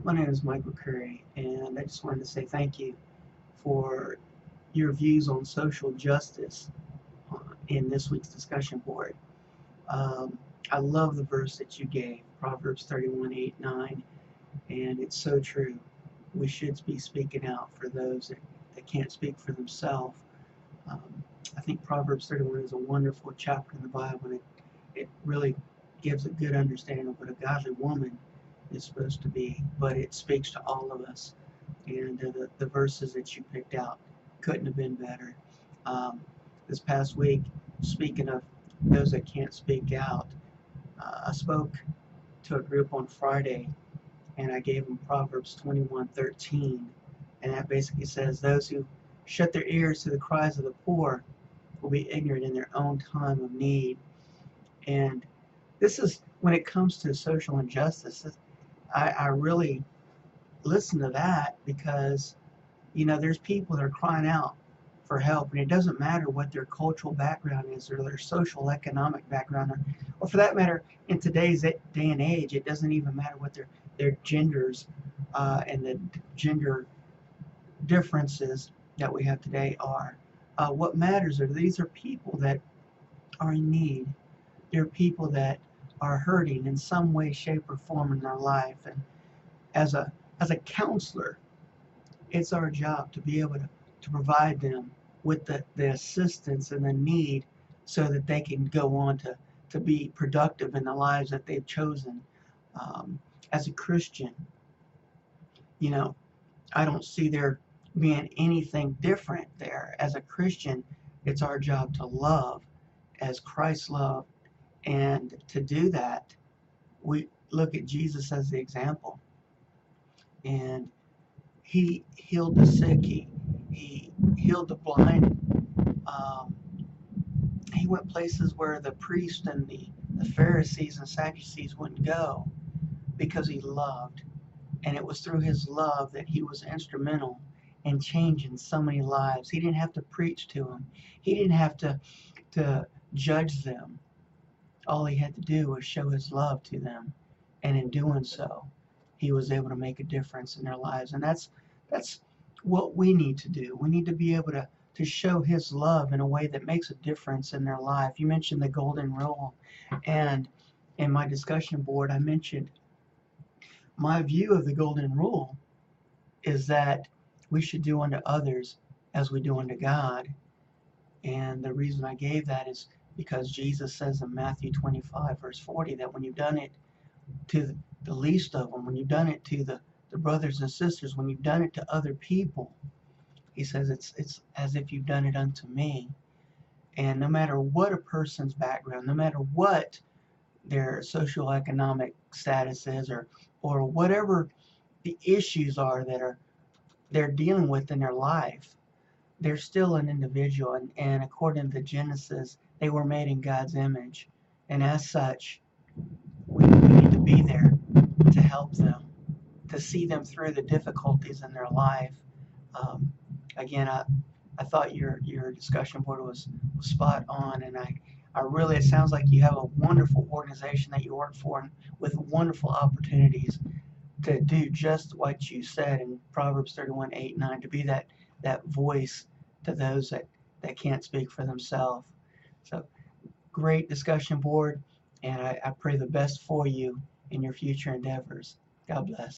My name is Michael Curry, and I just wanted to say thank you for your views on social justice in this week's discussion board. Um, I love the verse that you gave, Proverbs 31:8-9, and it's so true. We should be speaking out for those that can't speak for themselves. Um, I think Proverbs 31 is a wonderful chapter in the Bible, and it really gives a good understanding of what a godly woman is supposed to be, but it speaks to all of us. And the verses that you picked out couldn't have been better. Um, this past week, speaking of those that can't speak out, I spoke to a group on Friday, and I gave them Proverbs 21:13, and that basically says, "Those who shut their ears to the cries of the poor will be ignorant in their own time of need." And this is when it comes to social injustice. I really listen to that because there's people that are crying out for help, and it doesn't matter what their cultural background is or their social economic background, or for that matter, in today's day and age, it doesn't even matter what their genders and the gender differences that we have today are. What matters are these are people that are in need. They're people that are hurting in some way, shape, or form in their life, and as a counselor, it's our job to be able to provide them with the assistance and the need so that they can go on to be productive in the lives that they've chosen. Um, as a Christian, you know, I don't see there being anything different there. As a Christian, it's our job to love as Christ loved. And to do that, we look at Jesus as the example. And he healed the sick, he healed the blind. Um, he went places where the priests and the Pharisees and Sadducees wouldn't go because he loved. And it was through his love that he was instrumental in changing so many lives. He didn't have to preach to them, he didn't have to judge them. All he had to do was show his love to them. And in doing so, he was able to make a difference in their lives. And that's what we need to do. We need to be able to show his love in a way that makes a difference in their life. You mentioned the golden rule, and in my discussion board I mentioned my view of the golden rule is that we should do unto others as we do unto God. And the reason I gave that is because Jesus says in Matthew 25 verse 40 that when you've done it to the least of them, when you've done it to the brothers and sisters, when you've done it to other people, he says it's as if you've done it unto me. And no matter what a person's background, no matter what their socioeconomic status is, or whatever the issues are that they're dealing with in their life, they're still an individual, and according to Genesis, they were made in God's image. And as such, we need to be there to help them, to see them through the difficulties in their life. Um, again, I thought your discussion board was spot on, and I really, it sounds like you have a wonderful organization that you work for, and with wonderful opportunities to do just what you said in Proverbs 31:8-9, to be that voice to those that can't speak for themselves. So great discussion board, and I pray the best for you in your future endeavors. God bless.